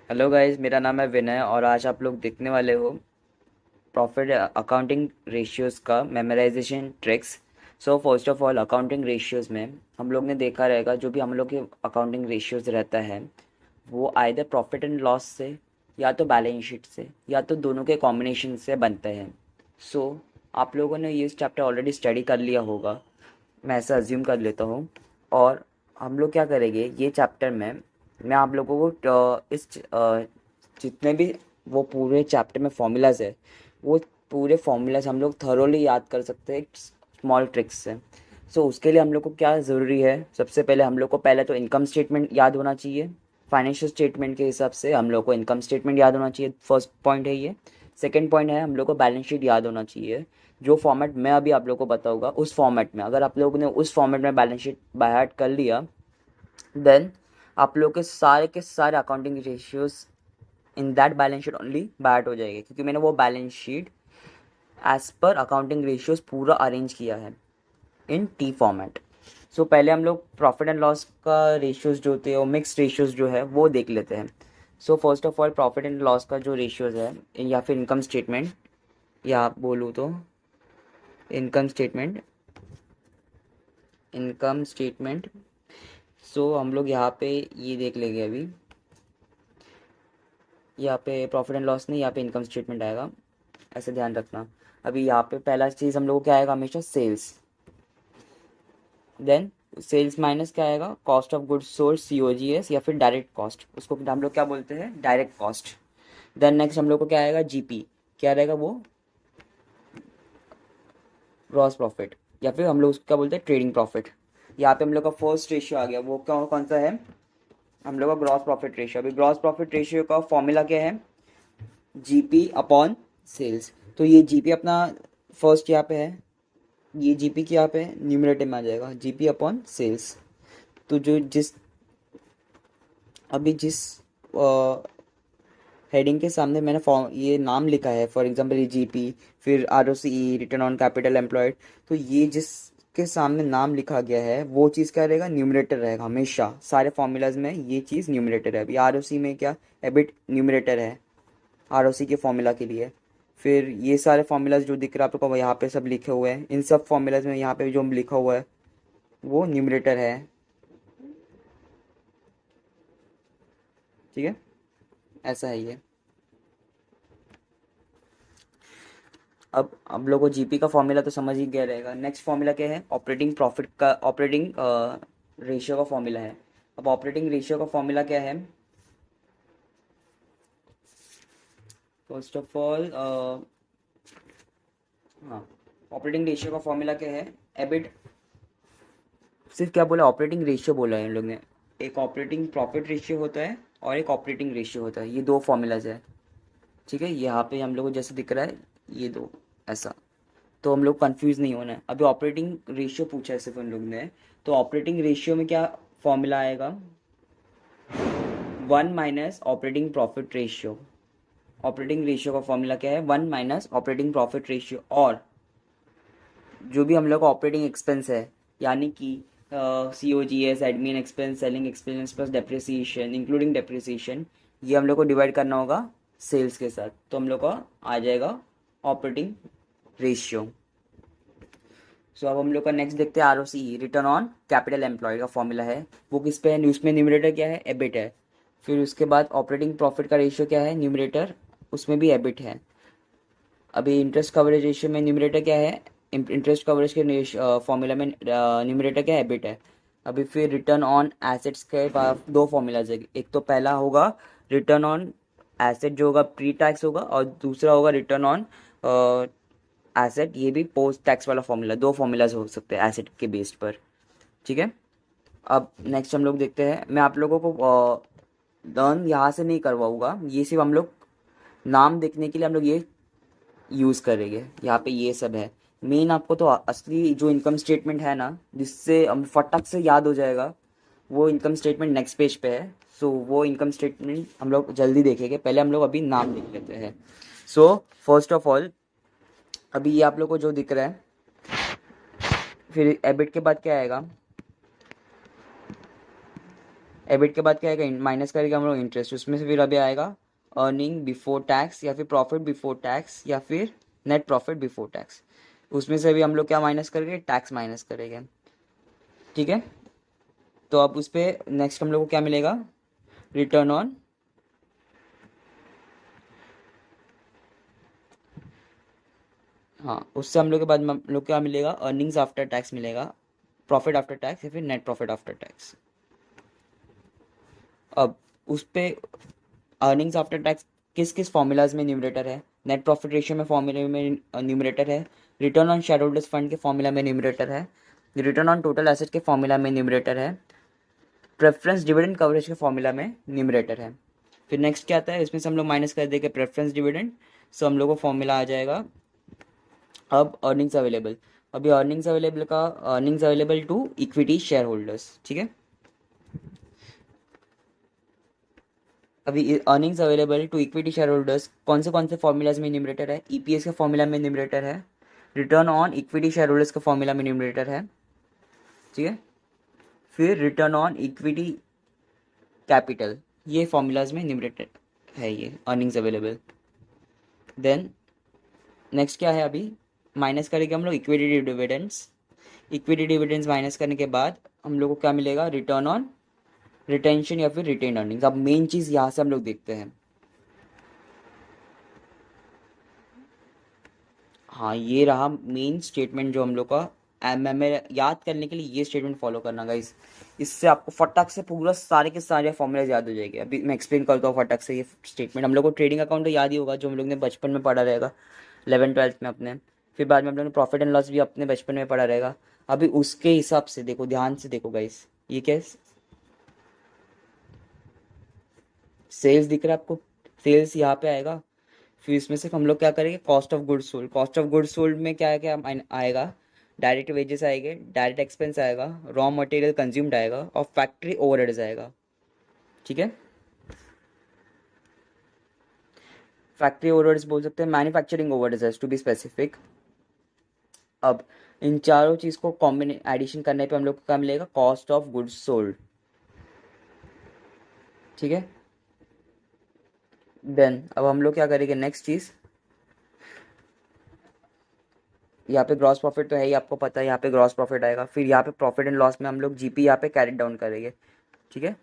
Hello guys, मेरा नाम है विनय और आज आप लोग देखने वाले हो प्रॉफिट अकाउंटिंग रेशियोज़ का memorisation tricks. So first of all accounting ratios में हम लोग ने देखा रहेगा जो भी हम लोग के अकाउंटिंग रेशियोज़ रहता है वो आइदर प्रॉफिट एंड लॉस से या तो बैलेंस शीट से या तो दोनों के कॉम्बिनेशन से बनते हैं। सो आप लोगों ने ये चैप्टर ऑलरेडी स्टडी कर लिया होगा, मैं ऐसा अज्यूम कर लेता हूँ। और हम लोग क्या करेंगे ये चैप्टर में, मैं आप लोगों को जितने भी वो पूरे चैप्टर में फॉर्मूलाज है वो पूरे फॉर्मूलाज हम लोग थरोली याद कर सकते हैं स्मॉल ट्रिक्स से। सो उसके लिए हम लोग को क्या ज़रूरी है, सबसे पहले हम लोग को पहले तो इनकम स्टेटमेंट याद होना चाहिए। फाइनेंशियल स्टेटमेंट के हिसाब से हम लोग को इनकम स्टेटमेंट याद होना चाहिए, फर्स्ट पॉइंट है ये। सेकंड पॉइंट है हम लोग को बैलेंस शीट याद होना चाहिए। जो फॉर्मेट मैं अभी आप लोगों को बताऊंगा उस फॉर्मेट में, अगर आप लोगों ने उस फॉर्मेट में बैलेंस शीट बाय हार्ट कर लिया, देन आप लोग के सारे accounting ratios in that balance sheet only by heart हो जाएगी, क्योंकि मैंने वो balance sheet as per accounting ratios पूरा अरेंज किया है इन टी फॉर्मेट। सो पहले हम लोग प्रॉफिट एंड लॉस का रेशियोज जो होते हैं और मिक्स रेशियोज जो है वो देख लेते हैं। So first of all profit and loss का जो रेशियोज है या फिर इनकम स्टेटमेंट, या आप बोलूँ तो इनकम स्टेटमेंट, सो हम लोग यहाँ पे ये देख लेंगे अभी। यहाँ पे प्रॉफिट एंड लॉस नहीं, यहाँ पे इनकम स्टेटमेंट आएगा, ऐसे ध्यान रखना। अभी यहाँ पे पहला चीज़ हम लोग को क्या आएगा, हमेशा सेल्स। देन सेल्स माइनस क्या आएगा, cost of goods sold COGS या फिर डायरेक्ट कॉस्ट, उसको हम लोग क्या बोलते हैं, डायरेक्ट कॉस्ट। देन नेक्स्ट हम लोग को क्या आएगा, GP, क्या रहेगा वो, ग्रॉस प्रॉफिट, या फिर हम लोग उसको क्या बोलते हैं, ट्रेडिंग प्रॉफिट। यहाँ पे हम लोग का फर्स्ट रेशियो आ गया, वो कौन सा है, हम लोग का ग्रॉस प्रॉफिट रेशियो। अभी ग्रॉस प्रॉफिट रेशियो का फॉर्मूला क्या है, GP अपॉन सेल्स। तो ये GP अपना फर्स्ट यहाँ पे है, ये GP की यहाँ पे न्यूमरेटर में आ जाएगा, GP अपॉन सेल्स। तो जो जिस अभी जिस हेडिंग के सामने मैंने फॉर्म ये नाम लिखा है, फॉर एग्जांपल ये GP, फिर ROCE, return on capital employed, तो ये जिसके सामने नाम लिखा गया है वो चीज़ क्या रहेगा, न्यूमरेटर रहेगा हमेशा। सारे फॉर्मूलाज में ये चीज़ न्यूमरेटर है। अभी ROC में क्या, एबिट न्यूमरेटर है ROC के फॉर्मूला के लिए। फिर ये सारे फॉर्मूलाज जो दिख रहा है आपको यहाँ पे सब लिखे हुए हैं, इन सब फॉर्मूलाज में यहाँ पे जो लिखा हुआ है वो न्यूमरेटर है, ठीक है, ऐसा है ये। अब हम लोग को GP का फॉर्मूला तो समझ ही गया रहेगा। नेक्स्ट फॉर्मूला क्या है, ऑपरेटिंग प्रॉफिट का, ऑपरेटिंग रेशियो का फॉर्मूला है। अब ऑपरेटिंग रेशियो का फॉर्मूला क्या है, फर्स्ट ऑफ ऑल हाँ, ऑपरेटिंग रेशियो का फॉर्मूला क्या है, एबिट, सिर्फ क्या बोला, ऑपरेटिंग रेशियो बोला है इन लोग ने। एक ऑपरेटिंग प्रॉफिट रेशियो होता है और एक ऑपरेटिंग रेशियो होता है, ये दो फॉर्मूलाज है, ठीक है। यहाँ पे हम लोग को जैसे दिख रहा है ये दो, ऐसा, तो हम लोग कंफ्यूज नहीं होना है। अभी ऑपरेटिंग रेशियो पूछा है सिर्फ उन लोग ने, तो ऑपरेटिंग रेशियो में क्या फॉर्मूला आएगा, 1 minus operating profit ratio. Operating ratio का फॉर्मूला क्या है, 1 माइनस ऑपरेटिंग प्रॉफिट रेशियो, और जो भी हम लोग का ऑपरेटिंग एक्सपेंस है, यानी कि COGS, admin expense, selling expense plus depreciation including depreciation, ये हम लोग को डिवाइड करना होगा सेल्स के साथ, तो हम लोग का आ जाएगा ऑपरेटिंग रेशियो। सो अब हम लोग का नेक्स्ट देखते हैं ROCE, return on capital employ का फॉर्मूला है, वो किस पे है, उसमें न्यूमरेटर क्या है, एबिट है। फिर उसके बाद ऑपरेटिंग प्रॉफिट का रेशियो क्या है, न्यूमरेटर, उसमें भी एबिट है। अभी इंटरेस्ट कवरेज रेशियो में न्यूमरेटर क्या है, इंटरेस्ट कवरेज के फॉर्मूला में न्यूमरेटर क्या है, एबिट है। अभी फिर रिटर्न ऑन एसेट्स के दो फॉर्मूलाज है, एक तो पहला होगा रिटर्न ऑन एसेट जो होगा प्री टैक्स होगा, और दूसरा होगा रिटर्न ऑन एसेट, ये भी पोस्ट टैक्स वाला फॉर्मूला, दो फॉर्मूलाज हो सकते हैं एसेट के बेस्ड पर, ठीक है। अब नेक्स्ट हम लोग देखते हैं, मैं आप लोगों को लर्न यहाँ से नहीं करवाऊंगा, ये सिर्फ हम लोग नाम देखने के लिए हम लोग ये यूज़ करेंगे। यहाँ पे ये सब है मेन, आपको तो असली जो इनकम स्टेटमेंट है ना जिससे हम फटक से याद हो जाएगा, वो इनकम स्टेटमेंट नेक्स्ट पेज पे है। सो वो इनकम स्टेटमेंट हम लोग जल्दी देखेंगे, पहले हम लोग अभी नाम देख लेते हैं। सो फर्स्ट ऑफ ऑल अभी ये आप लोग को जो दिख रहा है, फिर एबिट के बाद क्या आएगा, एबिट के बाद क्या आएगा, माइनस करेंगे हम लोग इंटरेस्ट, उसमें से फिर अभी आएगा अर्निंग बिफोर टैक्स या फिर प्रॉफिट बिफोर टैक्स या फिर नेट प्रॉफिट बिफोर टैक्स। उसमें से भी हम लोग क्या माइनस करेंगे, टैक्स माइनस करेंगे। ठीक है, तो अब उस पर नेक्स्ट हम लोग को क्या मिलेगा, रिटर्न ऑन, हाँ उससे हम लोग के बाद में हम लोग क्या मिलेगा, अर्निंग्स आफ्टर टैक्स मिलेगा, प्रॉफिट आफ्टर टैक्स या फिर नेट प्रॉफिट आफ्टर टैक्स। अब उस पे अर्निंग्स आफ्टर टैक्स किस किस फॉर्मूलाज में न्यूमरेटर है, नेट प्रॉफिट रेशियो में फॉर्मूले में न्यूमरेटर है, return on share holders fund के फॉर्मूला में न्यूमरेटर है, रिटर्न ऑन टोटल एसेट के फॉर्मूला में न्यूमरेटर है, प्रेफरेंस डिविडेंड कवरेज के फॉर्मूला में न्यूमरेटर है। फिर नेक्स्ट क्या आता है, इसमें से हम लोग माइनस कर देंगे प्रेफरेंस डिविडेंड, सो हम लोग को फॉर्मूला आ जाएगा अब अर्निंग्स अवेलेबल। अभी अर्निंग्स अवेलेबल का, earnings available to equity share holders, ठीक है। अभी earnings available to equity share holders कौन से फॉर्मूलाज में न्यूमरेटर है, ईपीएस के फॉर्मूला में न्यूमरेटर है, return on equity share holders के फॉर्मूला में न्यूमरेटर है, ठीक है। फिर रिटर्न ऑन इक्विटी कैपिटल, ये फॉर्मूलाज में न्यूमरेटर है ये अर्निंग्स अवेलेबल। देन नेक्स्ट क्या है, अभी माइनस करेंगे हम लोग equity dividends, equity dividends minus करने के बाद हम लोग को क्या मिलेगा, रिटर्न ऑन रिटेंशन या फिर रिटेन अर्निंग्स। अब मेन चीज़ यहाँ से हम लोग देखते हैं, हाँ ये रहा मेन स्टेटमेंट जो हम लोग का एमएमए याद करने के लिए ये स्टेटमेंट फॉलो करना गाइस, इससे आपको फटक से पूरा सारे के सारे फॉर्मूलाज याद हो जाएंगे। अभी मैं एक्सप्लेन करता हूँ फटक से ये स्टेटमेंट। हम लोग को ट्रेडिंग अकाउंट तो याद ही होगा, जो हम लोग ने बचपन में पढ़ा रहेगा 11th-12th में अपने। फिर बाद में हम लोग ने प्रॉफिट एंड लॉस भी अपने बचपन में पढ़ा रहेगा। अभी उसके हिसाब से देखो, ध्यान से देखो गाइस, ये क्या, सेल्स दिख रहा है आपको, सेल्स यहाँ पे आएगा। फिर इसमें से हम लोग क्या करेंगे, cost of goods sold, cost of goods sold में क्या है, क्या आएगा, डायरेक्ट वेजेस आएंगे, डायरेक्ट एक्सपेंस आएगा, रॉ मटेरियल कंज्यूम्ड आएगा और फैक्ट्री ओवरहेड्स आएगा, ठीक है। फैक्ट्री ओवरहेड्स बोल सकते हैं, manufacturing overheads to be specific. अब इन चारों चीज़ को कॉम्बिने एडिशन करने पे हम लोग को क्या मिलेगा, कॉस्ट ऑफ गुड्स सोल्ड, ठीक है। देन अब हम लोग क्या करेंगे, नेक्स्ट चीज़, यहाँ पे ग्रॉस प्रॉफिट तो है ही, आपको पता है यहाँ पे ग्रॉस प्रॉफिट आएगा। फिर यहाँ पे प्रॉफिट एंड लॉस में हम लोग जीपी यहाँ पे कैरी डाउन करेंगे, ठीक है।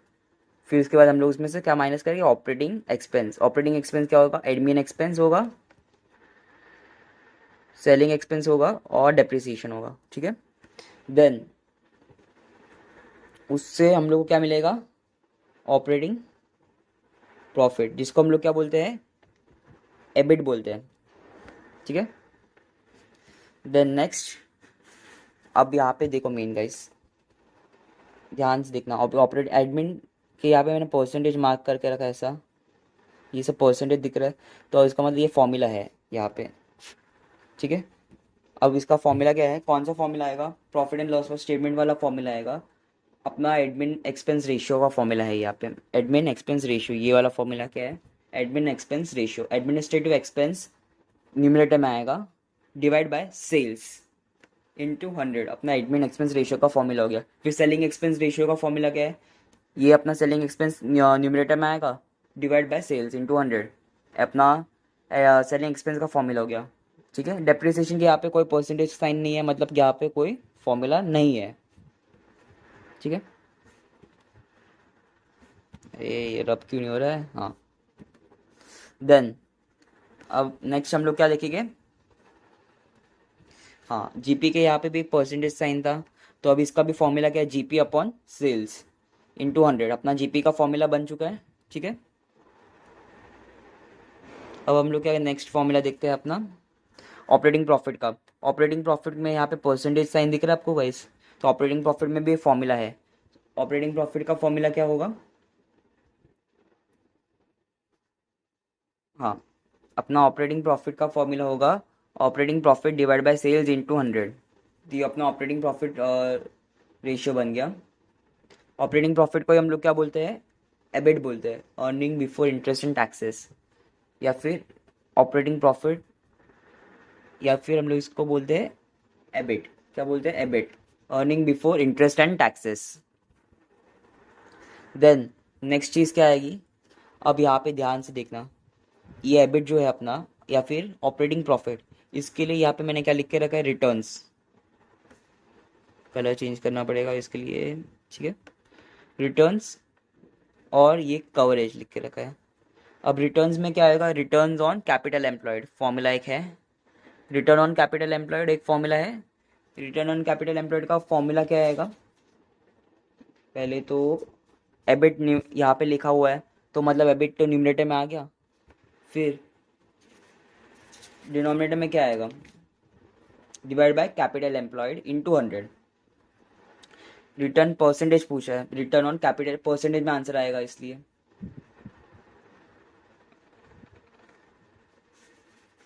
फिर उसके बाद हम लोग उसमें से क्या माइनस करेंगे, ऑपरेटिंग एक्सपेंस। ऑपरेटिंग एक्सपेंस क्या होगा, एडमिन एक्सपेंस होगा, सेलिंग एक्सपेंस होगा और डेप्रिसिएशन होगा, ठीक है। देन उससे हम लोग को क्या मिलेगा, ऑपरेटिंग प्रॉफिट, जिसको हम लोग क्या बोलते हैं, एबिट बोलते हैं, ठीक है। देन नेक्स्ट, अब यहाँ पे देखो मेन गाइस, ध्यान से देखना, ऑपरेट एडमिन के यहाँ पे मैंने परसेंटेज मार्क करके रखा है ऐसा, ये सब परसेंटेज दिख रहा है, तो इसका मतलब ये फॉर्मूला है यहाँ पे, ठीक है। अब इसका फॉर्मूला क्या है, कौन सा फॉर्मूला आएगा, प्रॉफिट एंड लॉस स्टेटमेंट वाला फॉर्मूला आएगा, अपना एडमिन एक्सपेंस रेशियो का फॉर्मूला है यहाँ पे। एडमिन एक्सपेंस रेशियो, ये वाला फॉर्मूला क्या है, admin expense ratio, administrative expense numerator में आएगा, डिवाइड बाय सेल्स इंटू 100, अपना एडमिन एक्सपेंस रेशियो का फॉर्मूला हो गया। फिर सेलिंग एक्सपेंस रेशियो का फॉर्मूला क्या है, ये अपना सेलिंग एक्सपेंस न्यूमरेटर में आएगा, डिवाइड बाय सेल्स इंटू 100, अपना सेलिंग एक्सपेंस का फॉर्मूला हो गया, ठीक है। डेप्रिसिएशन के यहाँ पे कोई परसेंटेज साइन नहीं है, मतलब कि यहाँ पे कोई फॉर्मूला नहीं है, ठीक है। ये रब क्यों नहीं हो रहा है, हाँ। देन अब नेक्स्ट हम लोग क्या लिखेंगे, हाँ जीपी के यहाँ पे भी परसेंटेज साइन था, तो अब इसका भी फॉर्मूला क्या है, जीपी अपॉन सेल्स इंटू 100, अपना जीपी का फॉर्मूला बन चुका है, ठीक है। अब हम लोग क्या नेक्स्ट फॉर्मूला देखते हैं अपना ऑपरेटिंग प्रॉफिट का। ऑपरेटिंग प्रॉफिट में यहाँ पे परसेंटेज साइन दिख रहा है आपको गाइस, तो ऑपरेटिंग प्रॉफिट में भी फॉर्मूला है। ऑपरेटिंग प्रॉफिट का फॉर्मूला क्या होगा, हाँ अपना ऑपरेटिंग प्रॉफिट का फॉर्मूला होगा, operating profit divide by sales into 100, तो ये अपना ऑपरेटिंग प्रॉफिट रेशियो बन गया। ऑपरेटिंग प्रॉफिट को हम लोग क्या बोलते हैं, एबिट बोलते हैं, earning before interest and taxes, या फिर ऑपरेटिंग प्रॉफिट, या फिर हम लोग इसको बोलते हैं एबिट, क्या बोलते हैं, EBIT, earning before interest and taxes. Then next चीज़ क्या आएगी, अब यहाँ पे ध्यान से देखना, ये एबिट जो है अपना या फिर ऑपरेटिंग प्रॉफिट, इसके लिए यहाँ पे मैंने क्या लिख के रखा है, रिटर्न्स। कलर चेंज करना पड़ेगा इसके लिए, ठीक है, रिटर्न्स, और ये कवरेज लिख के रखा है। अब रिटर्न्स में क्या आएगा, returns on capital employed, formula एक है, रिटर्न ऑन कैपिटल एम्प्लॉयड एक फॉर्मूला है। रिटर्न ऑन कैपिटल एम्प्लॉयड का फॉर्मूला क्या आएगा, पहले तो एबिट यहाँ पे लिखा हुआ है तो मतलब एबिट तो न्यूमरेटर में आ गया, फिर डिनोमिनेटर में क्या आएगा, divide by capital employed into 100। Return percentage पूछा है, रिटर्न ऑन कैपिटल परसेंटेज में आंसर आएगा इसलिए।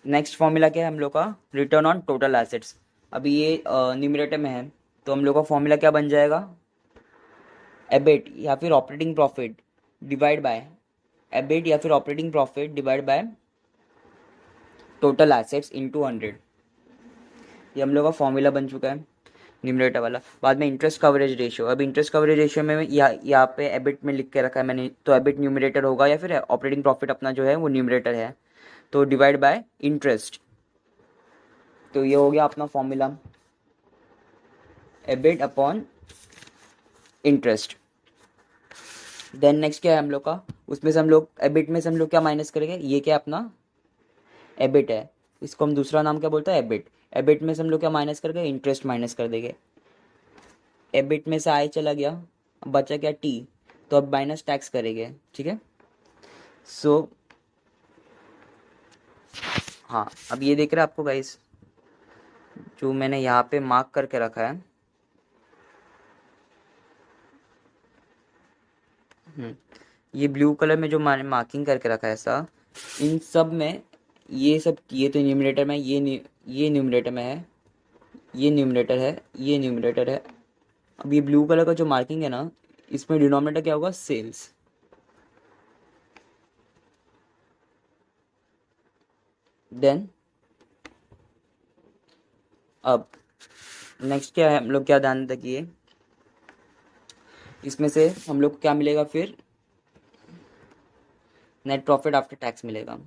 नेक्स्ट फॉर्मूला क्या है हम लोग का, रिटर्न ऑन टोटल एसेट्स। अभी ये न्यूमरेटर में है तो हम लोग का फॉर्मूला क्या बन जाएगा, एबिट या फिर operating profit divide by, EBIT या फिर operating profit divide by total assets into 100। ये हम लोग का फॉर्मूला बन चुका है न्यूमरेटर वाला। बाद में इंटरेस्ट कवरेज रेशियो, अब इंटरेस्ट कवरेज रेशियो में यहाँ पे एबिट में लिख के रखा है मैंने, तो एबिट न्यूमरेटर होगा या फिर ऑपरेटिंग प्रॉफिट अपना जो है वो न्यूमरेटर है, तो डिवाइड बाय इंटरेस्ट। तो ये हो गया अपना formula, EBIT upon interest. Then next क्या है हम लोग का, उसमें से हम लोग एबिट में से हम लोग क्या माइनस करेंगे, ये क्या अपना एबिट है, इसको हम दूसरा नाम क्या बोलते हैं, एबिट। एबिट में से हम लोग क्या माइनस करके, इंटरेस्ट माइनस कर देंगे। एबिट में से आई चला गया, अब बचा क्या टी, तो अब माइनस टैक्स करेंगे, ठीक है। सो हाँ, अब ये देख रहे हैं आपको गाइस, जो मैंने यहाँ पे मार्क करके रखा है, ये ब्लू कलर में जो मैंने मार्किंग करके रखा है ऐसा, इन सब में ये सब, ये तो न्यूमरेटर में, ये न्यूमरेटर में है, ये न्यूमरेटर है, ये न्यूमरेटर है। अब ये ब्लू कलर का जो मार्किंग है ना, इसमें डिनोमिनेटर क्या होगा, सेल्स। देन अब नेक्स्ट क्या है हम लोग, क्या ध्यान रखिए, इसमें से हम लोग को क्या मिलेगा फिर, नेट प्रॉफिट आफ्टर टैक्स मिलेगा।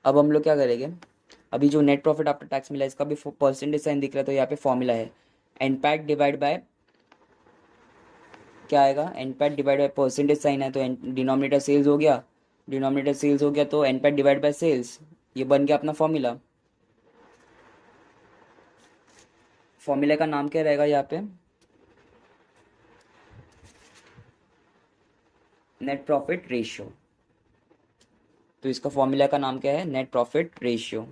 अब हम लोग क्या करेंगे, अभी जो नेट प्रॉफिट आफ्टर टैक्स मिला है इसका भी परसेंटेज साइन दिख रहा है, तो यहाँ पे फॉर्मूला है एनपैट डिवाइड बाय, क्या आएगा, एनपैट डिवाइड बाय परसेंटेज साइन है तो डिनोमिनेटर सेल्स हो गया, डिनोमिनेटर सेल्स हो गया तो एनपैट डिवाइड बाय सेल्स, ये बन गया अपना फॉर्मूला। फॉर्मूले का नाम क्या रहेगा यहाँ पे, नेट प्रॉफिट रेशियो। तो इसका फॉर्मूला का नाम क्या है, net profit ratio,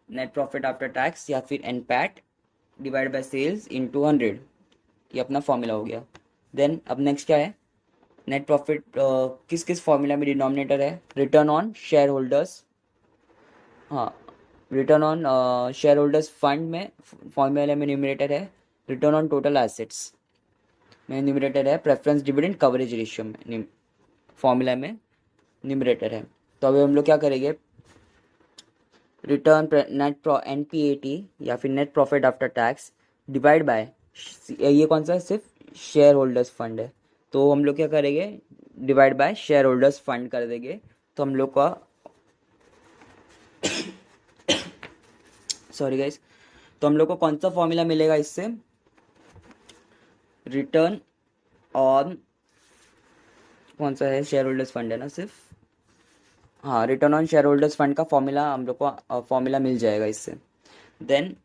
net profit after tax या फिर एनपैट डिवाइड बाय सेल्स इनटू 100, ये अपना फॉर्मूला हो गया। देन अब नेक्स्ट क्या है, नेट प्रॉफिट किस किस फॉर्मूला में डिनोमिनेटर है, रिटर्न ऑन शेयर होल्डर्स, हाँ, return on share holders fund में फॉर्मूला में न्यूमरेटर है, रिटर्न ऑन टोटल एसेट्स में न्यूमरेटर है, प्रेफरेंस डिविडेंड कवरेज रेशियो में फॉर्मूला में न्यूमरेटर है। तो अभी हम लोग क्या करेंगे, रिटर्न नेट एनपीएटी या फिर net profit after tax divide bye, ये कौन सा है, सिर्फ शेयर होल्डर्स फंड है, तो हम लोग क्या करेंगे, divide by share holders fund कर देंगे। तो हम लोग का सॉरी गाइस, तो हम लोग को कौन सा फॉर्मूला मिलेगा इससे, रिटर्न ऑन, कौन सा है, शेयर होल्डर्स फंड है ना सिर्फ, हाँ, return on share holders fund का फॉर्मूला हम लोग को फॉर्मूला मिल जाएगा इससे। देन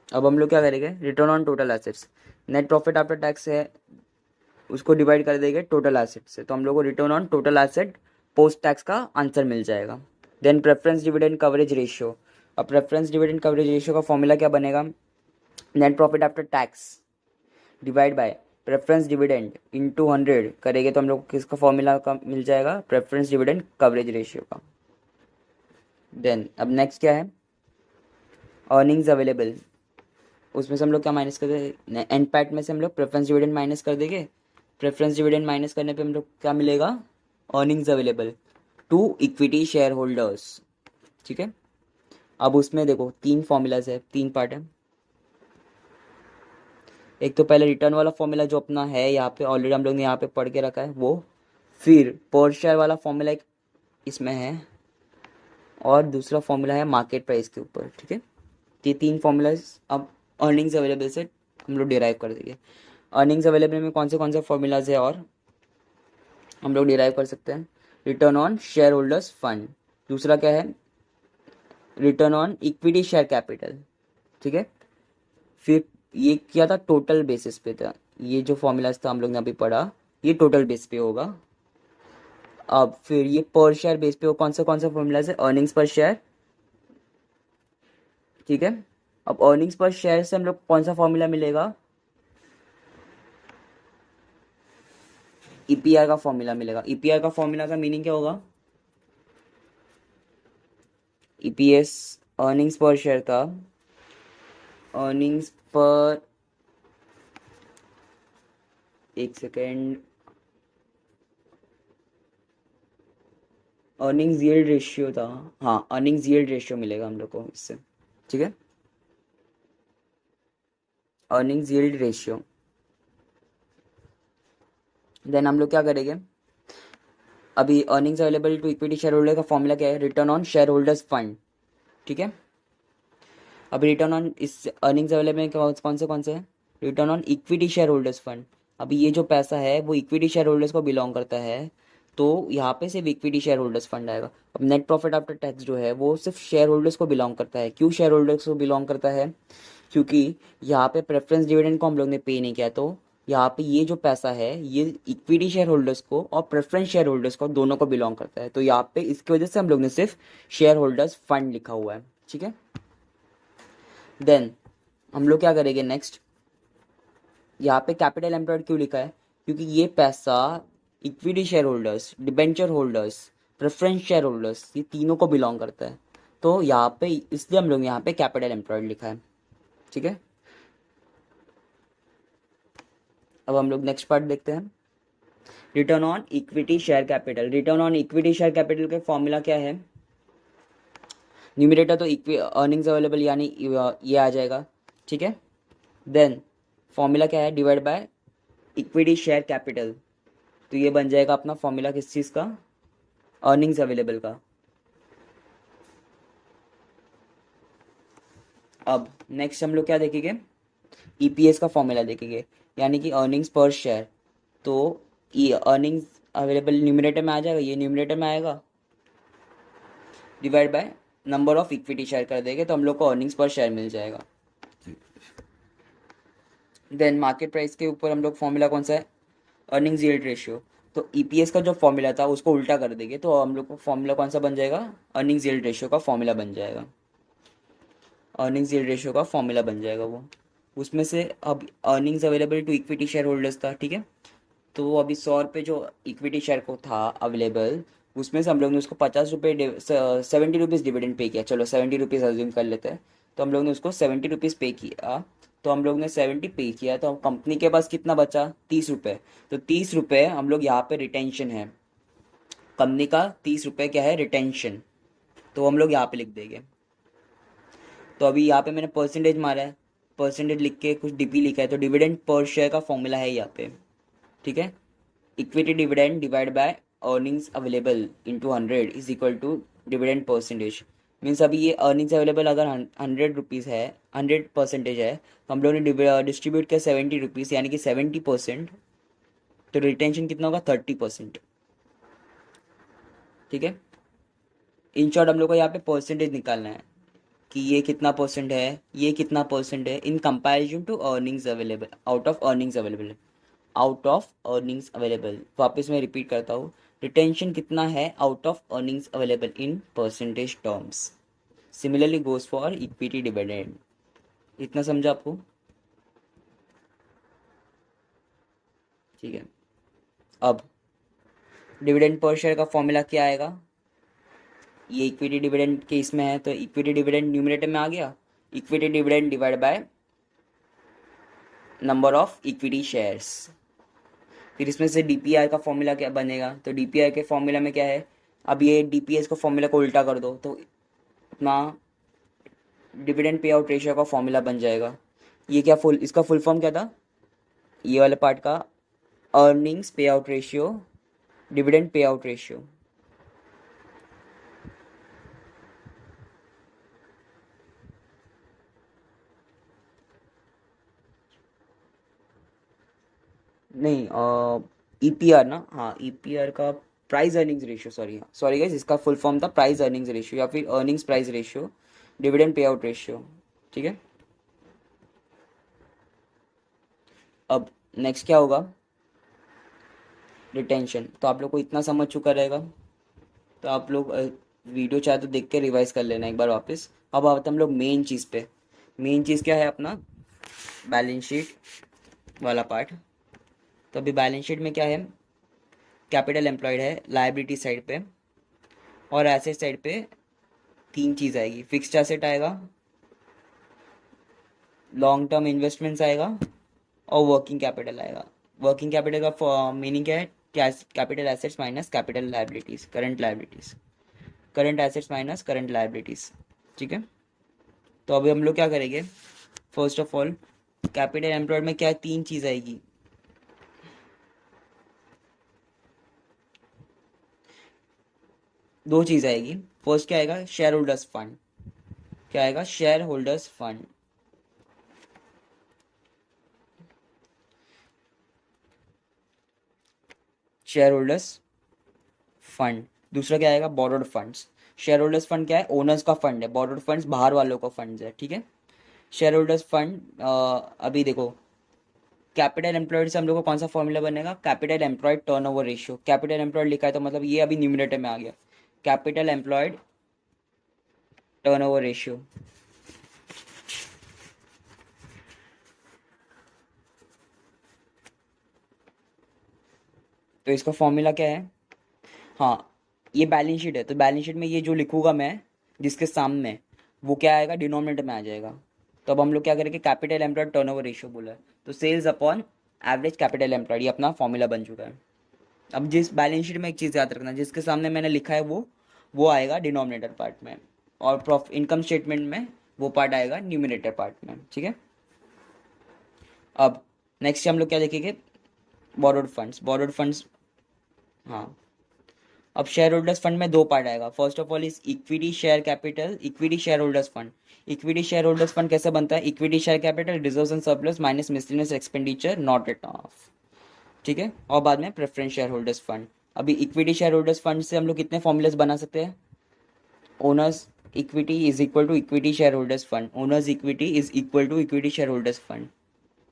अब हम लोग क्या करेंगे, return on total assets, net profit after tax है उसको डिवाइड कर देंगे टोटल एसेट से, तो हम लोग को return on total asset post tax का आंसर मिल जाएगा। Then preference dividend coverage ratio, अब प्रेफरेंस डिविडेंड कवरेज रेशियो का फॉर्मूला क्या बनेगा, net profit after tax divide by preference dividend into 100 करेंगे तो हम लोग को किसका फॉर्मूला का मिल जाएगा, प्रेफरेंस डिविडेंड कवरेज रेशियो का। देन अब नेक्स्ट क्या है, अर्निंग्स अवेलेबल, उसमें से हम लोग क्या माइनस कर देंगे, एनपैट में से हम लोग प्रेफरेंस डिविडेंड माइनस कर देंगे, प्रेफरेंस डिविडेंड माइनस करने पे हम लोग क्या मिलेगा, earnings available to equity share holders. ठीक है, अब उसमें देखो तीन फॉर्मूलाज है, तीन पार्ट है। एक तो पहले रिटर्न वाला फॉर्मूला जो अपना है यहाँ पे ऑलरेडी हम लोग ने यहाँ पे पढ़ के रखा है वो, फिर पर शेयर वाला फॉर्मूला एक इसमें है, और दूसरा फॉर्मूला है मार्केट प्राइस के ऊपर। ठीक है, ये तीन फॉर्मूलाज अब अर्निंग्स अवेलेबल से हम लोग डिराइव कर देंगे। अर्निंग्स अवेलेबल में कौन से फॉर्मूलाज है और हम लोग डिराइव कर सकते हैं, return on share holders fund, दूसरा क्या है return on equity share capital. ठीक है, फिर ये क्या था, टोटल बेसिस पे था, ये जो फॉर्मूलाज था हम लोग ने अभी पढ़ा ये टोटल बेस पे होगा। अब फिर ये पर शेयर बेस पे कौन सा फॉर्मूलाज है, अर्निंग्स पर शेयर। ठीक है, अब अर्निंग्स पर शेयर से हम लोग कौन सा फॉर्मूला मिलेगा, ईपीआर का फॉर्मूला मिलेगा। ईपीआर का फॉर्मूला का मीनिंग क्या होगा, ईपीएस अर्निंग्स पर शेयर था, अर्निंग्स पर, एक सेकेंड, अर्निंग्स यील्ड रेशियो था, हाँ अर्निंग्स यील्ड रेशियो मिलेगा हम लोग को इससे। ठीक है, अर्निंग्स यील्ड रेशियो। देन हम लोग क्या करेंगे, अभी earnings available to equity share holder का फॉर्मूला क्या है, return on share holders fund. ठीक है, अब रिटर्न ऑन इस अर्निंग्स अवेलेबल में कौन से है, return on equity share holders fund. अभी ये जो पैसा है वो इक्विटी शेयर होल्डर्स को बिलोंग करता है, तो यहाँ पे सिर्फ इक्विटी शेयर होल्डर्स फंड आएगा। अब नेट प्रॉफिट आफ्टर टैक्स जो है वो सिर्फ शेयर होल्डर्स को बिलोंग करता है। क्यों शेयर होल्डर्स को बिलोंग करता है, क्योंकि यहाँ पे प्रेफरेंस डिविडेंड को हम लोग ने पे नहीं किया, तो यहाँ पे ये जो पैसा है ये इक्विटी शेयर होल्डर्स को और प्रेफरेंस शेयर होल्डर्स को दोनों को बिलोंग करता है, तो यहाँ पे इसकी वजह से हम लोग ने सिर्फ शेयर होल्डर्स फंड लिखा हुआ है। ठीक है, देन हम लोग क्या करेंगे नेक्स्ट, यहाँ पे कैपिटल एम्प्लॉयड क्यों लिखा है, क्योंकि ये पैसा equity share holders, debenture holders, preference share holders ये तीनों को बिलोंग करता है, तो यहाँ पे इसलिए हम लोग यहाँ पे कैपिटल एम्प्लॉयड लिखा है। ठीक है, अब हम लोग नेक्स्ट पार्ट देखते हैं, return on equity share capital. Return on equity share capital का फॉर्मूला क्या है, न्यूमरेटर तो अर्निंग्स अवेलेबल यानी ये आ जाएगा। ठीक है, देन फॉर्मूला क्या है, divide by equity share capital, तो ये बन जाएगा अपना फॉर्मूला किस चीज़ का, अर्निंग्स अवेलेबल का। अब नेक्स्ट हम लोग क्या देखेंगे, ईपीएस का फॉर्मूला देखेंगे, यानी कि अर्निंग्स पर शेयर। तो ये अर्निंग्स अवेलेबल न्यूमरेटर में आ जाएगा, ये न्यूमरेटर में आएगा, divide by number of equity share कर देंगे तो हम लोग को अर्निंग्स पर शेयर मिल जाएगा। देन मार्केट प्राइस के ऊपर हम लोग फॉर्मूला कौन सा है, अर्निंग्स यील्ड रेशियो, तो ईपीएस का जो फॉर्मूला था उसको उल्टा कर देंगे तो हम लोग को फॉर्मूला कौन सा बन जाएगा, अर्निंग्स यील्ड रेशियो का फॉर्मूला बन जाएगा। अर्निंग्स यील्ड रेशियो का फॉर्मूला बन जाएगा वो, उसमें से अब earnings available to equity share holders था। ठीक है, तो वो अभी 100 रुपये जो इक्विटी शेयर को था अवेलेबल, उसमें से हम लोग ने उसको 50 रुपये 70 रुपीज़ डिविडेंड पे किया, चलो 70 रुपीज़ अज्यूम कर लेते हैं, तो हम लोग ने उसको 70 रुपीज़ पे किया, तो हम लोग ने 70 पे किया, तो कंपनी के पास कितना बचा, 30 रुपये, तो 30 रुपये हम लोग यहाँ पे रिटेंशन है, कंपनी का 30 रुपये क्या है रिटेंशन, तो हम लोग यहाँ पे लिख देंगे। तो अभी यहाँ पे मैंने परसेंटेज मारा है, परसेंटेज लिख के कुछ डीपी लिखा है, तो डिविडेंड पर शेयर का फॉर्मूला है यहाँ पे। ठीक है, equity dividend divide by earnings available into 100 is equal to dividend percentage. Means अभी ये अर्निंग्स अवेलेबल अगर 100 रुपीज़ है, 100% है, तो हम लोग ने डिस्ट्रीब्यूट किया 70 रुपीज़ यानी कि 70%, तो रिटेंशन कितना होगा 30%। ठीक है, इन शॉर्ट हम लोग को यहाँ पे परसेंटेज निकालना है कि ये कितना परसेंट है, ये कितना परसेंट है in comparison to earnings available, out of earnings available, out of earnings available. वापस मैं रिपीट करता हूँ, रिटेंशन कितना है out of earnings available in percentage terms. Similarly goes for equity dividend. इतना समझा आपको, ठीक है। अब डिविडेंड पर शेयर का फॉर्मूला क्या आएगा, ये इक्विटी डिविडेंड के इसमें है, तो इक्विटी डिविडेंड न्यूमरेटर में आ गया, equity dividend divide by number of equity shares, फिर इसमें से डीपीआई का फॉर्मूला क्या बनेगा, तो डीपीआई के फॉर्मूला में क्या है, अब ये डीपीएस को फॉर्मूला को उल्टा कर दो तो अपना डिविडेंड पे आउट रेशियो का फॉर्मूला बन जाएगा। ये क्या इसका फुल फॉर्म क्या था, ये वाले पार्ट का, अर्निंग्स पे out ratio, dividend pay out ratio. नहीं, ईपीआर ना, हाँ ईपीआर का price earnings ratio, sorry sorry guys, इसका फुल फॉर्म था प्राइस अर्निंग्स रेशियो या फिर earnings price ratio, dividend pay out ratio. ठीक है, अब नेक्स्ट क्या होगा, रिटेंशन। तो आप लोग को इतना समझ चुका रहेगा, तो आप लोग वीडियो चाहे तो देख के रिवाइज कर लेना एक बार वापस। अब आते हम लोग मेन चीज़ पे। मेन चीज़ क्या है अपना, बैलेंस शीट वाला पार्ट। तो अभी बैलेंस शीट में क्या है, कैपिटल एम्प्लॉयड है लायबिलिटी साइड पे, और एसेट साइड पे तीन चीज़ आएगी, फिक्स्ड एसेट आएगा, लॉन्ग टर्म इन्वेस्टमेंट्स आएगा, और वर्किंग कैपिटल आएगा। वर्किंग कैपिटल का मीनिंग क्या है, capital assets minus capital liabilities, current liabilities, current assets minus current liabilities. ठीक है, तो अभी हम लोग क्या करेंगे, first of all capital employed में क्या है, तीन चीज़ आएगी। दो चीज़ आएगी। फर्स्ट क्या आएगा, शेयर होल्डर्स फंड। क्या आएगा, share holders fund. Share holders fund. दूसरा क्या आएगा, borrowed funds. Share holders fund क्या है, ओनर्स का फंड है, बोरोड फंड्स बाहर वालों का फंड्स है। ठीक है, शेयर होल्डर्स फंड। अभी देखो, कैपिटल एम्प्लॉयड से हम लोग को कौन सा फॉर्मूला बनेगा, capital employed turnover ratio. Capital employed लिखा है तो मतलब ये अभी न्यूमरेटर में आ गया, कैपिटल एम्प्लॉयड टर्नओवर रेशियो। तो इसका फॉर्मूला क्या है, हाँ ये बैलेंस शीट है, तो बैलेंस शीट में ये जो लिखूंगा मैं जिसके सामने, वो क्या आएगा, डिनोमिनेटर में आ जाएगा। तो अब हम लोग क्या करेंगे, कैपिटल एम्प्लॉयड टर्नओवर रेशियो बोला है, तो sales upon average capital employed, ये अपना फॉर्मूला बन चुका है। अब जिस बैलेंस शीट में एक चीज़ याद रखना, जिसके सामने मैंने लिखा है वो आएगा डिनोमिनेटर पार्ट में, और प्रॉफिट इनकम स्टेटमेंट में वो पार्ट आएगा न्यूमिनेटर पार्ट में। ठीक है, अब नेक्स्ट हम लोग क्या देखेंगे, बोरोड फंड्स। बोरोड फंड्स, हाँ अब शेयर होल्डर्स फंड में दो पार्ट आएगा। First of all is equity share capital, equity share holders fund. Equity share holders fund कैसे बनता है, equity share capital reserves and surplus minus miscellaneous expenditure not written off. ठीक है, और बाद में प्रेफरेंस शेयर होल्डर्स फंड। अभी equity share holders fund से हम लोग कितने फॉर्मूलेस बना सकते हैं, owners equity is equal to equity share holders fund, owners equity is equal to equity share holders fund.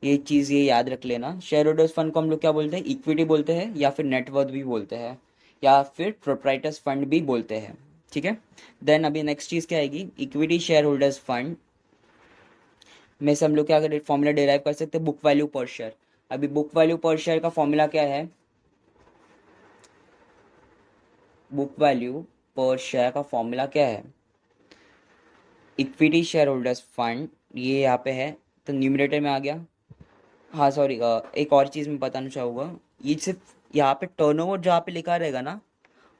ये चीज़ ये याद रख लेना। शेयर होल्डर्स फंड को हम लोग क्या बोलते हैं, इक्विटी बोलते हैं, या फिर नेटवर्थ भी बोलते हैं, या फिर प्रोप्राइटर्स फंड भी बोलते हैं। ठीक है, देन अभी नेक्स्ट चीज़ क्या आएगी, इक्विटी शेयर होल्डर्स फंड में से हम लोग क्या फॉर्मूला डिराइव कर सकते हैं, बुक वैल्यू पर शेयर। अभी बुक वैल्यू पर शेयर का फॉर्मूला क्या है, बुक वैल्यू पर शेयर का फॉर्मूला क्या है, इक्विटी शेयर होल्डर्स फंड, ये यहाँ पे है तो न्यूमरेटर में आ गया। हाँ सॉरी, एक और चीज़ मैं बताना चाहूँगा, ये सिर्फ यहाँ पे टर्नओवर जहाँ पे लिखा रहेगा ना,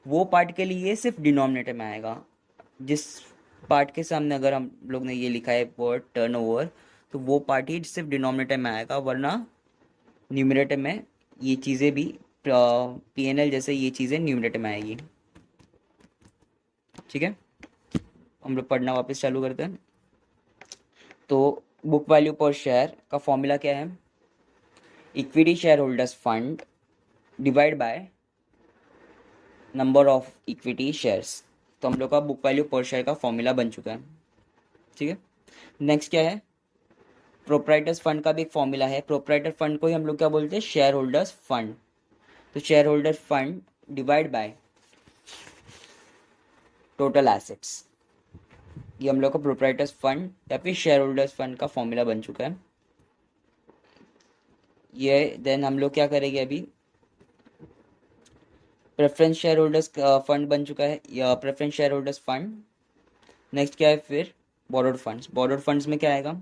वो पार्ट के लिए सिर्फ डिनोमिनेटर में आएगा। जिस पार्ट के सामने अगर हम लोग ने ये लिखा है वर्ड टर्नओवर, तो वो पार्ट ही सिर्फ डिनोमिनेटर में आएगा, वरना न्यूमरेटर में ये चीज़ें भी, पीएनएल जैसे ये चीज़ें न्यूमरेटर में आएगी। ठीक है, हम लोग पढ़ना वापस चालू करते हैं। तो बुक वैल्यू पर शेयर का फॉर्मूला क्या है, equity share holders fund divide by number of equity shares. तो हम लोग का बुक वैल्यू पर शेयर का फॉर्मूला बन चुका है। ठीक है, नेक्स्ट क्या है, प्रोप्राइटर्स फंड का भी एक फॉर्मूला है। प्रोप्राइटर फंड को ही हम लोग क्या बोलते हैं, शेयर होल्डर्स फंड। तो share holder fund divide by total assets, ये हम लोग का प्रोप्राइटर्स फंड या फिर शेयर होल्डर्स फंड का फॉर्मूला बन चुका है ये। देन हम लोग क्या करेंगे, अभी प्रेफरेंस शेयर होल्डर्स फंड बन चुका है, या preference share holders fund. Next क्या है, फिर बोरोड फंड्स। बोरोड फंड्स में क्या आएगा,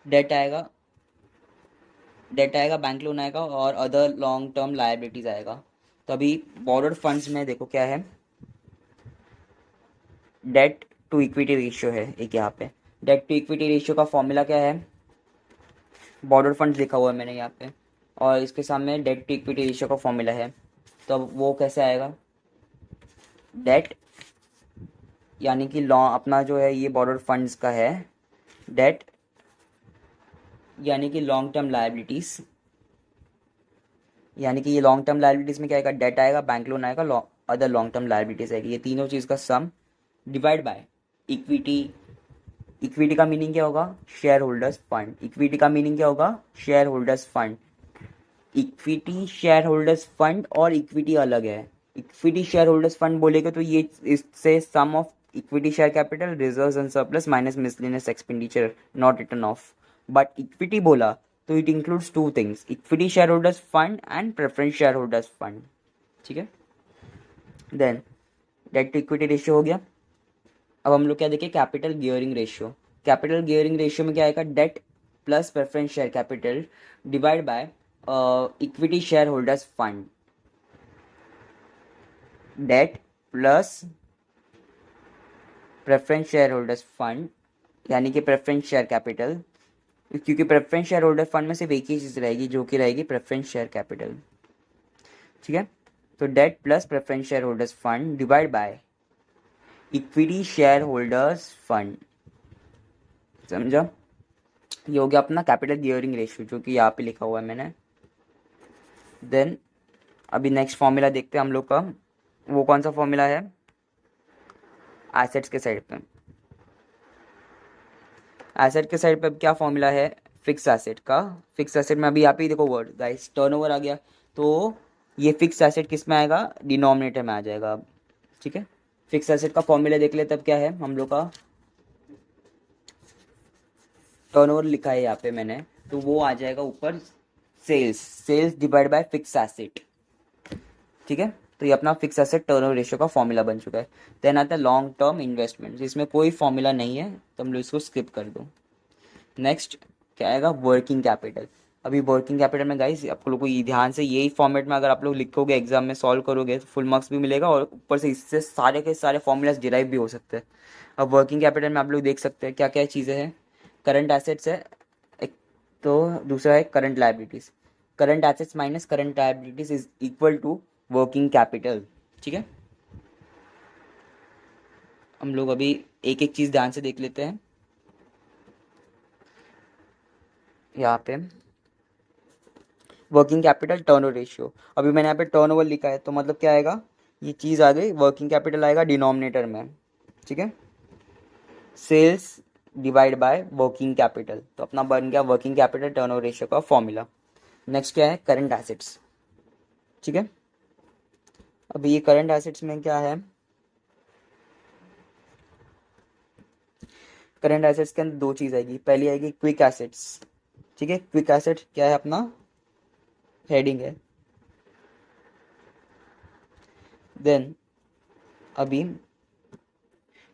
डेट आएगा, डेट आएगा, बैंक लोन आएगा और अदर लॉन्ग टर्म लायबिलिटीज आएगा। तो अभी बॉर्डर्ड फंड्स में देखो क्या है, डेट टू इक्विटी रेशियो है एक यहाँ पे। डेट टू इक्विटी रेशियो का फॉर्मूला क्या है, बॉर्डर फंड लिखा हुआ है मैंने यहाँ पे, और इसके सामने डेट टू इक्विटी रेशियो का फॉर्मूला है। तो अब वो कैसे आएगा, डेट यानी कि लॉन्ग अपना जो है ये बॉर्डर फंड्स का है, डेट यानी कि लॉन्ग टर्म लायबिलिटीज, यानी कि ये लॉन्ग टर्म लायबिलिटीज में क्या आएगा, डेट आएगा, बैंक लोन आएगा, अदर लॉन्ग टर्म लायबिलिटीज आएगी, ये तीनों चीज़ का सम डिवाइड बाय इक्विटी। इक्विटी का मीनिंग क्या होगा, शेयर होल्डर्स फंड। इक्विटी का मीनिंग क्या होगा, share holders fund. Equity share holders fund और इक्विटी अलग है। इक्विटी शेयर होल्डर्स फंड बोलेगा तो ये इससे sum of equity share capital, reserves and surplus minus miscellaneous expenditure not written off. But equity बोला तो it includes two things, equity share holders fund and preference share holders fund. ठीक है, then debt to equity ratio हो गया। अब हम लोग क्या देखें, capital gearing ratio. Capital gearing ratio में क्या आएगा, debt plus preference share capital divide by equity share holders fund. Date plus preference share holders fund यानी कि प्रेफरेंस शेयर कैपिटल, क्योंकि प्रेफरेंस शेयर होल्डर फंड में सिर्फ एक ही चीज़ रहेगी जो कि रहेगी प्रेफरेंस शेयर कैपिटल। ठीक है, तो debt plus preference share holders fund divide by equity share holders fund. समझा, ये हो गया अपना कैपिटल गियरिंग रेशियो जो कि यहाँ पे लिखा हुआ है मैंने। देन अभी नेक्स्ट फॉर्मूला देखते हैं हम लोग का, वो कौन सा फॉर्मूला है, एसेट्स के साइड पे। एसेट के साइड पे अब क्या फॉर्मूला है, फिक्स एसेट का। फिक्स एसेट में अभी यहाँ पे देखो वर्ड गाइस टर्नओवर आ गया, तो ये फिक्स एसेट किस में आएगा, डिनोमिनेटर में आ जाएगा अब। ठीक है, फिक्स एसेट का फॉर्मूला देख लेते अब क्या है हम लोग का, टर्नओवर लिखा है यहाँ पे मैंने, तो वो आ जाएगा ऊपर sales divide by fix asset. ठीक है, तो ये अपना फिक्स एसेट टर्नओवर रेशियो का फॉर्मूला बन चुका है। देन आता है लॉन्ग टर्म इन्वेस्टमेंट, इसमें कोई फॉर्मूला नहीं है तो हम लोग इसको स्किप कर दो। नेक्स्ट क्या आएगा, वर्किंग कैपिटल। अभी वर्किंग कैपिटल में गाइस आप लोग को ये ध्यान से यही फॉर्मेट में अगर आप लोग लिखोगे एग्जाम में सॉल्व करोगे तो फुल मार्क्स भी मिलेगा और ऊपर से इससे सारे के सारे फॉर्मूलाज डिराइव भी हो सकते हैं। अब वर्किंग कैपिटल में आप लोग देख सकते हैं क्या क्या चीज़ें हैं, करंट एसेट्स है एक, तो दूसरा है current liabilities. Current assets minus current liabilities is equal to working capital. ठीक है, हम लोग अभी एक एक चीज़ ध्यान से देख लेते हैं। यहाँ पे वर्किंग कैपिटल टर्नओवर रेशियो, अभी मैंने यहाँ पे टर्नओवर लिखा है तो मतलब क्या आएगा, ये चीज़ आ गई, वर्किंग कैपिटल आएगा डिनोमिनेटर में। ठीक है, sales divide by working capital, तो अपना बन गया वर्किंग कैपिटल टर्नओवर रेशियो का फॉर्मूला। नेक्स्ट क्या है, करंट एसेट्स। ठीक है, अभी ये करंट एसेट्स में क्या है, करंट एसेट्स के अंदर दो चीज़ आएगी, पहली आएगी क्विक एसेट्स। ठीक है, क्विक एसेट क्या है, अपना हेडिंग है। देन अभी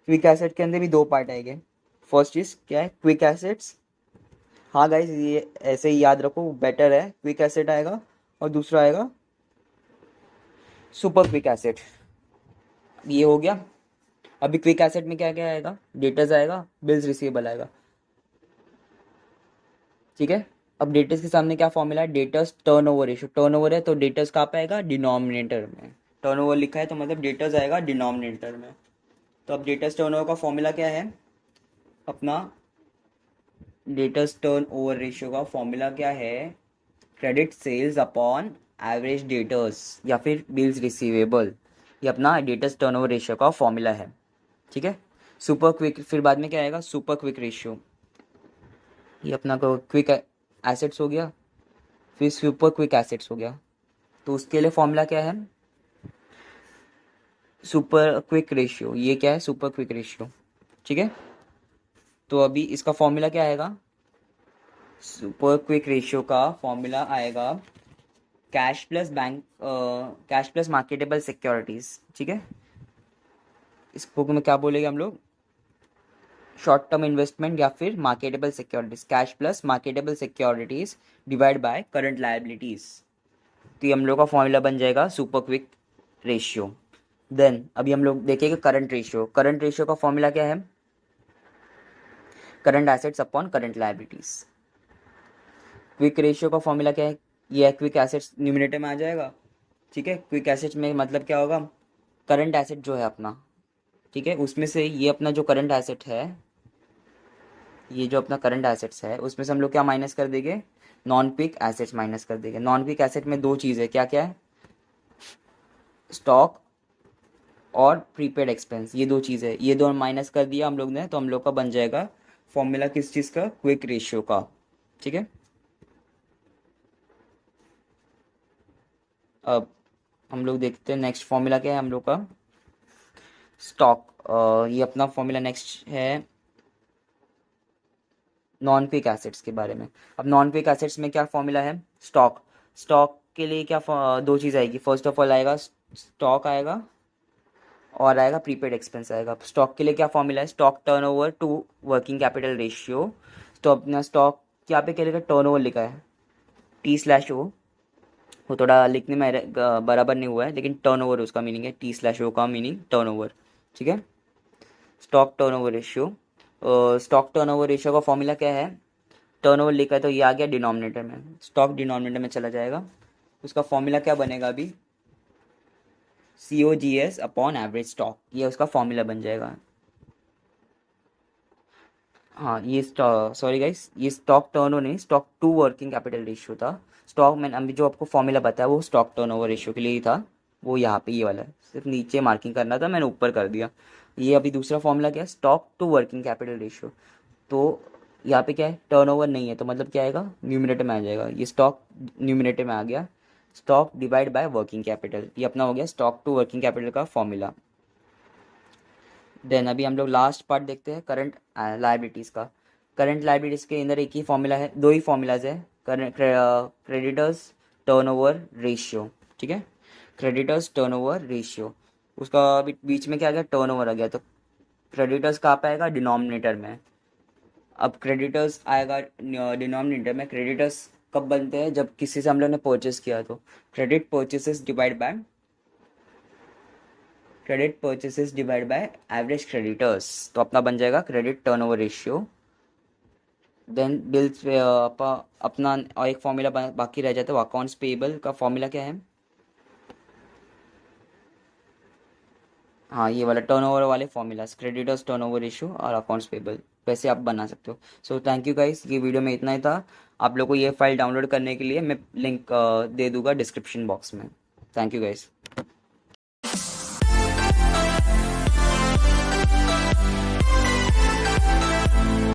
क्विक एसेट के अंदर भी दो पार्ट आएंगे। फर्स्ट चीज क्या है, क्विक एसेट्स। हाँ गाइस ये ऐसे ही याद रखो, बेटर है, क्विक एसेट आएगा और दूसरा आएगा सुपर क्विक एसेट। ये हो गया। अभी क्विक एसेट में क्या क्या आएगा, डेटर्स आएगा, बिल्स रिसीवेबल आएगा। ठीक है, अब डेटर्स के सामने क्या फॉर्मूला है, डेटर्स टर्नओवर रेशियो। टर्नओवर है तो डेटर्स कहाँ पे आएगा, डिनोमिनेटर में। टर्नओवर लिखा है तो मतलब डेटर्स आएगा डिनोमिनेटर में। तो अब डेटर्स टर्नओवर का फॉर्मूला क्या है, अपना डेटर्स टर्नओवर रेशियो का फॉर्मूला क्या है, credit sales upon average debtors या फिर बिल्स रिसीवेबल। ये अपना डेटर्स टर्नओवर रेशियो का फॉर्मूला है। ठीक है, सुपर क्विक, फिर बाद में क्या आएगा, सुपर क्विक रेशियो। ये अपना क्विक एसेट्स हो गया, फिर सुपर क्विक एसेट्स हो गया। तो उसके लिए फॉर्मूला क्या है, सुपर क्विक रेशियो। ये क्या है, सुपर क्विक रेशियो। ठीक है, तो अभी इसका फॉर्मूला क्या आएगा, सुपर क्विक रेशियो का फॉर्मूला आएगा cash plus bank, cash plus marketable securities. ठीक है, इस बुक में क्या बोलेंगे हम लोग, शॉर्ट टर्म इन्वेस्टमेंट या फिर marketable securities, cash plus marketable securities divide by current liabilities. तो ये हम लोग का फॉर्मूला बन जाएगा सुपर क्विक रेशियो। देन अभी हम लोग देखेंगे करंट रेशियो। करंट रेशियो का फॉर्मूला क्या है? Current assets upon current liabilities. Quick ratio का फॉर्मूला क्या है? ये है क्विक एसेट्स, न्यूमिनेटर में आ जाएगा। ठीक है, क्विक एसेट्स में मतलब क्या होगा? करंट एसेट जो है अपना, ठीक है, उसमें से ये अपना जो करंट एसेट है, ये जो अपना करंट एसेट्स है उसमें से हम लोग क्या माइनस कर देंगे? नॉन क्विक एसेट्स माइनस कर देंगे। नॉन क्विक एसेट में दो चीज़ है, क्या क्या है? स्टॉक और प्रीपेड एक्सपेंस, ये दो चीज़ है। ये दो माइनस कर दिया हम लोग ने, तो हम लोग का बन जाएगा फॉर्मूला किस चीज़ का? क्विक रेशियो का। ठीक है, अब हम लोग देखते हैं नेक्स्ट फॉर्मूला क्या है हम लोग का। स्टॉक, ये अपना फॉर्मूला नेक्स्ट है नॉन क्विक एसेट्स के बारे में। अब नॉन क्विक एसेट्स में क्या फॉर्मूला है? स्टॉक। स्टॉक के लिए क्या दो चीज़ आएगी। फर्स्ट ऑफ ऑल आएगा स्टॉक आएगा और आएगा प्रीपेड एक्सपेंस आएगा। स्टॉक के लिए क्या फॉर्मूला है? Stock turnover to working capital ratio. तो अपना स्टॉक यहाँ पे क्या लिखा है? टर्नओवर लिखा है, T/O। वो थोड़ा लिखने में बराबर नहीं हुआ है, लेकिन टर्नओवर उसका मीनिंग है, T/O का मीनिंग टर्नओवर। ठीक है, stock turnover ratio. Stock turnover ratio का फॉर्मूला क्या है? टर्नओवर लिखा है तो ये आ गया डिनोमिनेटर में, स्टॉक डिनोमिनेटर में चला जाएगा। उसका फॉर्मूला क्या बनेगा अभी? COGS अपॉन एवरेज स्टॉक, ये उसका फॉर्मूला बन जाएगा। हाँ, ये सॉरी गाइस, ये स्टॉक टर्नओवर नहीं, stock to working capital ratio था। स्टॉक मैंने अभी जो आपको फॉर्मूला बताया वो स्टॉक टर्नओवर रेशियो के लिए ही था। वो यहाँ पे ये वाला है, सिर्फ नीचे मार्किंग करना था, मैंने ऊपर कर दिया। ये अभी दूसरा फॉर्मूला क्या है? Stock to working capital ratio. तो यहाँ पे क्या है? टर्नओवर नहीं है, तो मतलब क्या आएगा? न्यूमिनेटर में आ जाएगा। ये स्टॉक न्यूमिनेटर में आ गया। Stock divide by working capital, ये अपना हो गया स्टॉक टू वर्किंग कैपिटल का फॉर्मूला। देन अभी हम लोग लास्ट पार्ट देखते हैं करंट लायबिलिटीज़ का। करंट लायबिलिटीज़ के अंदर एक ही फॉर्मूला है, दो ही फॉर्मूलाज है। Creditors turnover ratio. ठीक है, क्रेडिटर्स टर्नओवर रेशियो। उसका बीच में क्या आ गया? टर्नओवर आ गया। तो क्रेडिटर्स कहाँ पे आएगा? डिनोमिनेटर में। अब क्रेडिटर्स आएगा डिनोमिनेटर में। क्रेडिटर्स कब बनते हैं? जब किसी से हम लोग ने परचेस किया, तो credit purchases divide by credit purchases divide by average creditors, तो अपना बन जाएगा credit turnover ratio. Then bills अपना और एक फॉर्मूला बाकी रह जाता है, अकाउंट्स पेबल का फॉर्मूला क्या है? हाँ, ये वाला टर्नओवर वाले फॉर्मूलाज, क्रेडिटर्स टर्नओवर रेशियो और अकाउंट्स पेबल, वैसे आप बना सकते हो। सो थैंक यू गाइस, ये वीडियो में इतना ही था। आप लोग को ये फाइल डाउनलोड करने के लिए मैं लिंक दे दूंगा डिस्क्रिप्शन बॉक्स में। Thank you guys.